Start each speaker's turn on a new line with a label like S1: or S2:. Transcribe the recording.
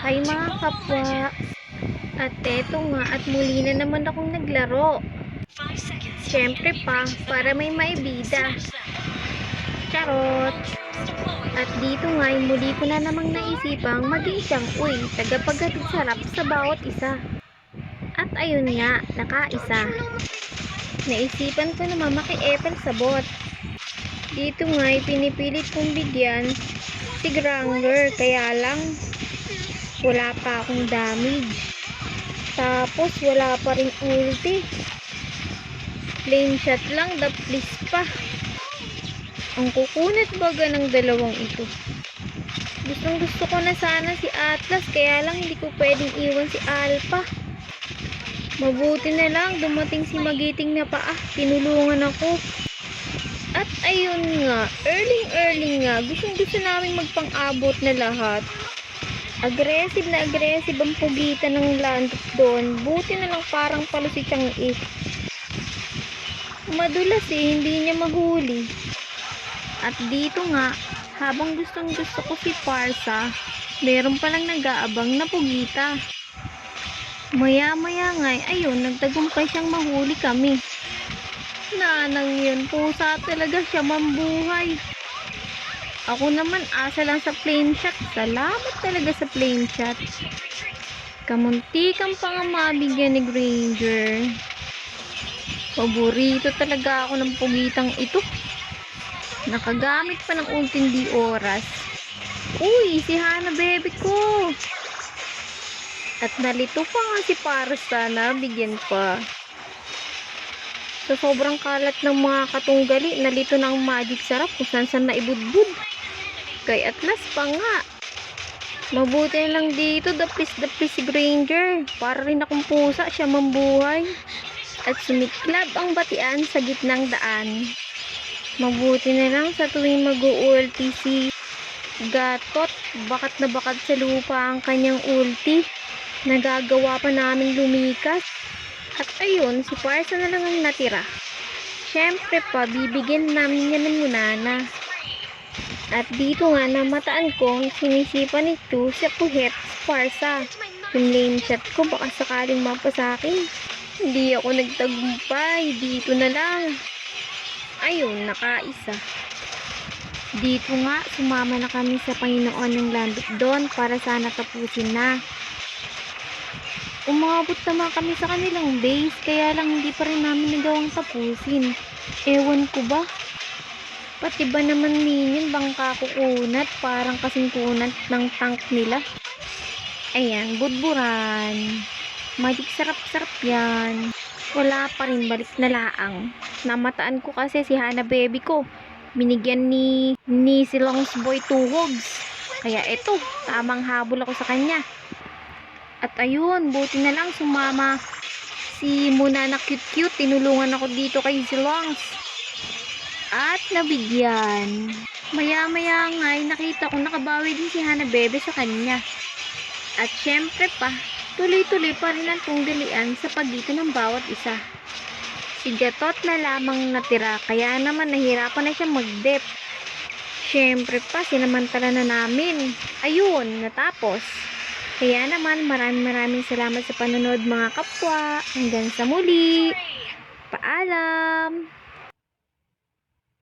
S1: Hi mga kapwa, at eto nga at muli na naman akong naglaro. Syempre pa, para may maibida. Charot! At dito nga ay muli ko na namang naisipang maging siyang tagapaghatid sarap sa bawat isa. At ayun nga, nakaisa. Naisipan ko naman maki-epal sa bot. Dito nga ay pinipilit kong bigyan si Granger, kaya lang wala pa akong damage. Tapos wala pa rin ulti. Plain shot lang, the please pa. Ang kukunat baga ng dalawang ito. Gustong gusto ko na sana si Atlas, kaya lang hindi ko pwedeng iwan si Alpha. Mabuti na lang dumating si Magiting na paa, tinulungan ako. At ayun nga, early nga, gusto namin magpang-abot na lahat. Aggressive na aggressive ang pugitan ng landot doon. Buti na lang parang palo si Chang'e. Madulas hindi niya mahuli. At dito nga, habang gustong gusto ko si Parsa, meron palang nag-aabang na pugita. Maya nga, ayun, nagtagumpay siyang mahuli kami. Nanang yun, pusa talaga siya mambuhay. Ako naman, asa lang sa flame shot. Salamat talaga sa flame shot. Kamuntikan pa nga mabigyan ni Granger. Paborito talaga ako ng pugitang ito. Nakagamit pa ng ulting di oras. Uy, si Hana baby ko. At nalito pa nga si Parsa, na bigyan pa. Sa sobrang kalat ng mga katunggali, nalito na ang magic sarap kung saan naibudbud. Kay Atlas pa nga. Mabuti na lang dito, the please si Granger. Para rin akong pusa, siya mambuhay. At sumiklab ang batian sa gitnang daan. Mabuti na lang sa tuwing mag-ulti si Gatot, bakat na bakat sa lupa ang kanyang ulti. Nagagawa pa namin lumikas. At ayun, si Parsa na lang ang natira. Syempre pa, bibigyan namin yan ng munana. At dito nga, namataan ko, sinisipan nito sa puhet si Parsa. Yung lane shot ko, baka sakaling mapa sa akin. Hindi ako nagtagumpay, dito na lang. Ayun, nakaisa. Dito nga, sumama na kami sa Panginoon ng Landot doon para sana tapusin na. Umabot naman kami sa kanilang base, kaya lang hindi pa rin namin nagawang tapusin. Ewan ko ba? Pati ba naman minion bangka kukunat, parang kasing kunat ng tank nila. Ayan, budburan. Magic sarap-sarap yan. Wala pa rin, balik na laang. Namataan ko kasi si Hana baby ko. Binigyan ni Silong's boy 2 hogs. Kaya eto, tamang habol ako sa kanya. At ayun, buti na lang sumama si Muna na cute. Tinulungan ako dito kay Silongs. At nabigyan. Maya nga ay nakita ko nakabawi din si Hana Bebe sa kanya. At syempre pa, tuloy-tuloy pa rin ang tunggalian sa pagitan ng bawat isa. Si Gatot na lamang natira, kaya naman nahirapan na siya mag-dep. Syempre pa, sinamantala na namin. Ayun, natapos. Kaya naman, maraming salamat sa panonood mga kapwa. Hanggang sa muli. Paalam!